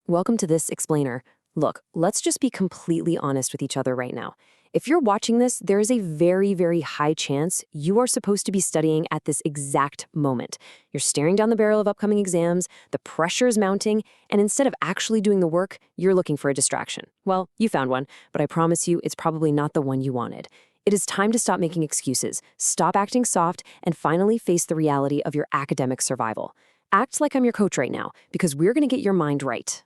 Welcome to this explainer. Look, let's just be completely honest with each other right now. If you're watching this, there is a very, very high chance you are supposed to be studying at this exact moment. You're staring down the barrel of upcoming exams, the pressure is mounting, and instead of actually doing the work, you're looking for a distraction. Well, you found one, but I promise you it's probably not the one you wanted. It is time to stop making excuses, stop acting soft, and finally face the reality of your academic survival. Act like I'm your coach right now, because we're going to get your mind right.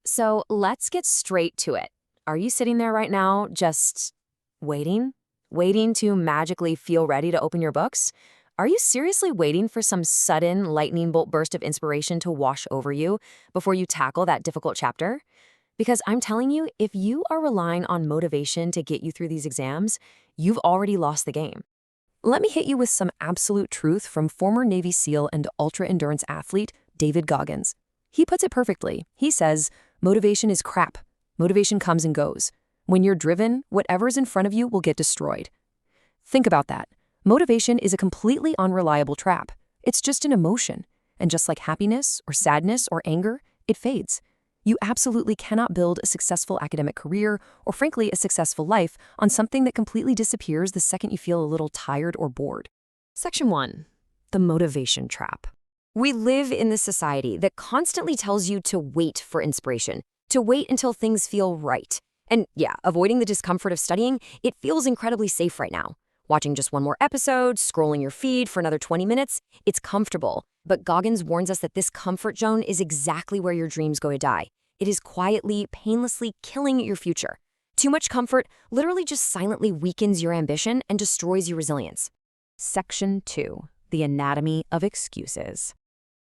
So let's get straight to it. Are you sitting there right now just waiting? Waiting to magically feel ready to open your books? Are you seriously waiting for some sudden lightning bolt burst of inspiration to wash over you before you tackle that difficult chapter? Because I'm telling you, if you are relying on motivation to get you through these exams, you've already lost the game. Let me hit you with some absolute truth from former Navy SEAL and ultra-endurance athlete David Goggins. He puts it perfectly. He says, motivation is crap. Motivation comes and goes. When you're driven, whatever's in front of you will get destroyed. Think about that. Motivation is a completely unreliable trap. It's just an emotion. And just like happiness or sadness or anger, it fades. You absolutely cannot build a successful academic career or, frankly, a successful life on something that completely disappears the second you feel a little tired or bored. Section 1. The motivation trap. We live in this society that constantly tells you to wait for inspiration, to wait until things feel right. And yeah, avoiding the discomfort of studying, it feels incredibly safe right now. Watching just one more episode, scrolling your feed for another 20 minutes, it's comfortable. But Goggins warns us that this comfort zone is exactly where your dreams go to die. It is quietly, painlessly killing your future. Too much comfort literally just silently weakens your ambition and destroys your resilience. Section 2. The anatomy of excuses.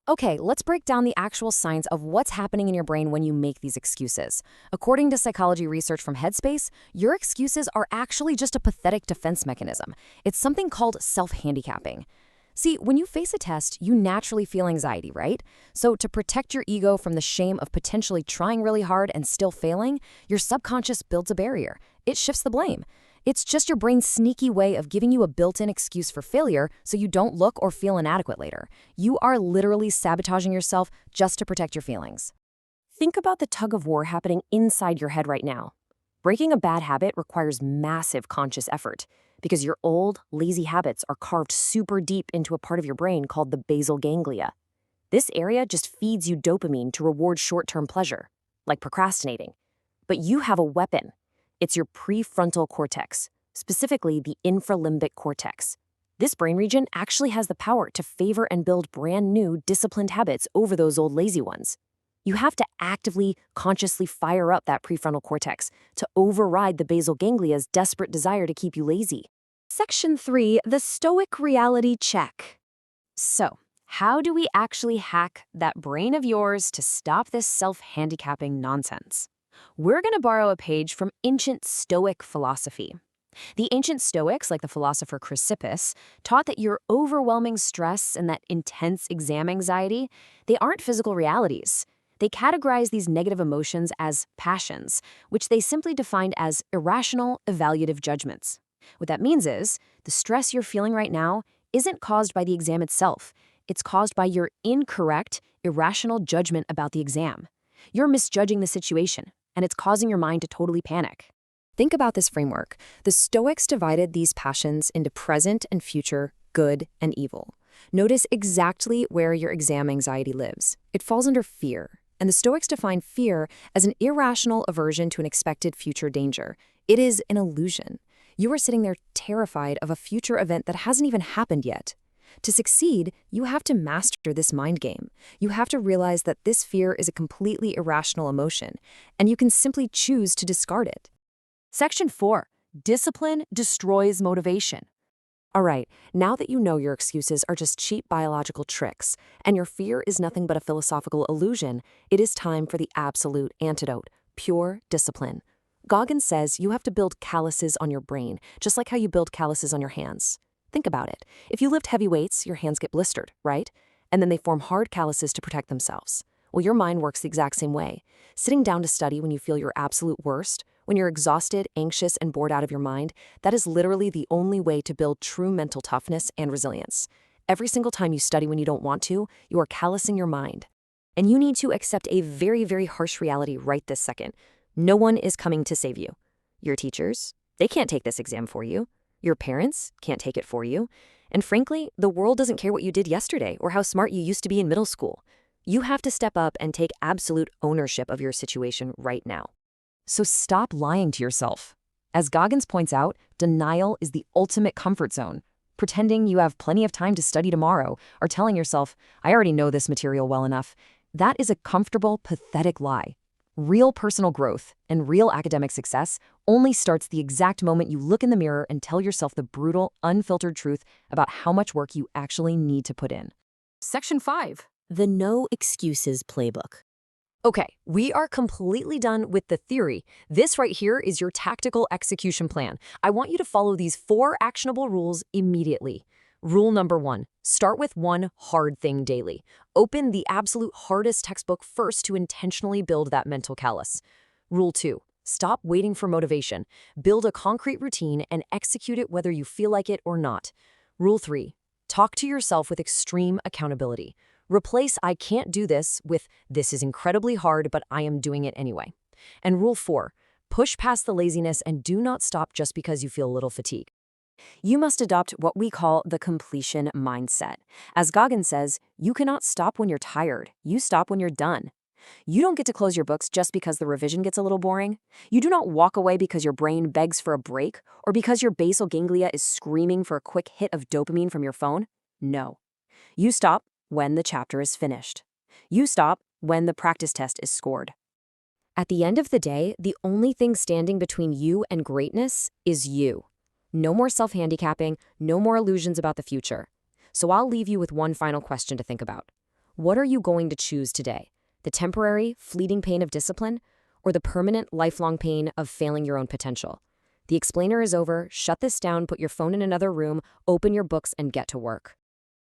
Okay, let's break down the actual science of what's happening in your brain when you make these excuses. According to psychology research from Headspace, your excuses are actually just a pathetic defense mechanism. It's something called self-handicapping. See, when you face a test, you naturally feel anxiety, right? So to protect your ego from the shame of potentially trying really hard and still failing, your subconscious builds a barrier. It shifts the blame. It's just your brain's sneaky way of giving you a built-in excuse for failure so you don't look or feel inadequate later. You are literally sabotaging yourself just to protect your feelings. Think about the tug of war happening inside your head right now. Breaking a bad habit requires massive conscious effort because your old, lazy habits are carved super deep into a part of your brain called the basal ganglia. This area just feeds you dopamine to reward short-term pleasure, like procrastinating. But you have a weapon. It's your prefrontal cortex, specifically the infralimbic cortex. This brain region actually has the power to favor and build brand new, disciplined habits over those old lazy ones. You have to actively, consciously fire up that prefrontal cortex to override the basal ganglia's desperate desire to keep you lazy. Section 3, the Stoic reality check. So, how do we actually hack that brain of yours to stop this self-handicapping nonsense? We're going to borrow a page from ancient Stoic philosophy. The ancient Stoics, like the philosopher Chrysippus, taught that your overwhelming stress and that intense exam anxiety, they aren't physical realities. They categorize these negative emotions as passions, which they simply defined as irrational, evaluative judgments. What that means is, the stress you're feeling right now isn't caused by the exam itself. It's caused by your incorrect, irrational judgment about the exam. You're misjudging the situation, and it's causing your mind to totally panic. Think about this framework. The Stoics divided these passions into present and future, good and evil. Notice exactly where your exam anxiety lives. It falls under fear, and the Stoics define fear as an irrational aversion to an expected future danger. It is an illusion. You are sitting there terrified of a future event that hasn't even happened yet. To succeed, you have to master this mind game. You have to realize that this fear is a completely irrational emotion, and you can simply choose to discard it. Section 4. Discipline destroys motivation. All right, now that you know your excuses are just cheap biological tricks, and your fear is nothing but a philosophical illusion, it is time for the absolute antidote, pure discipline. Goggins says you have to build calluses on your brain, just like how you build calluses on your hands. Think about it. If you lift heavy weights, your hands get blistered, right? And then they form hard calluses to protect themselves. Well, your mind works the exact same way. Sitting down to study when you feel your absolute worst, when you're exhausted, anxious, and bored out of your mind, that is literally the only way to build true mental toughness and resilience. Every single time you study when you don't want to, you are callousing your mind. And you need to accept a very, very harsh reality right this second. No one is coming to save you. Your teachers, they can't take this exam for you. Your parents can't take it for you. And frankly, the world doesn't care what you did yesterday or how smart you used to be in middle school. You have to step up and take absolute ownership of your situation right now. So stop lying to yourself. As Goggins points out, denial is the ultimate comfort zone. Pretending you have plenty of time to study tomorrow or telling yourself, I already know this material well enough, that is a comfortable, pathetic lie. Real personal growth and real academic success only starts the exact moment you look in the mirror and tell yourself the brutal, unfiltered truth about how much work you actually need to put in. Section 5. The No Excuses Playbook. Okay, we are completely done with the theory. This right here is your tactical execution plan. I want you to follow these 4 actionable rules immediately. Rule number 1, start with one hard thing daily. Open the absolute hardest textbook first to intentionally build that mental callus. Rule 2, stop waiting for motivation. Build a concrete routine and execute it whether you feel like it or not. Rule 3, talk to yourself with extreme accountability. Replace I can't do this with this is incredibly hard, but I am doing it anyway. And rule 4, push past the laziness and do not stop just because you feel a little fatigued. You must adopt what we call the completion mindset. As Goggins says, you cannot stop when you're tired. You stop when you're done. You don't get to close your books just because the revision gets a little boring. You do not walk away because your brain begs for a break or because your basal ganglia is screaming for a quick hit of dopamine from your phone. No. You stop when the chapter is finished. You stop when the practice test is scored. At the end of the day, the only thing standing between you and greatness is you. No more self-handicapping, no more illusions about the future. So I'll leave you with one final question to think about. What are you going to choose today? The temporary, fleeting pain of discipline, or the permanent, lifelong pain of failing your own potential? The explainer is over. Shut this down, put your phone in another room, open your books, and get to work.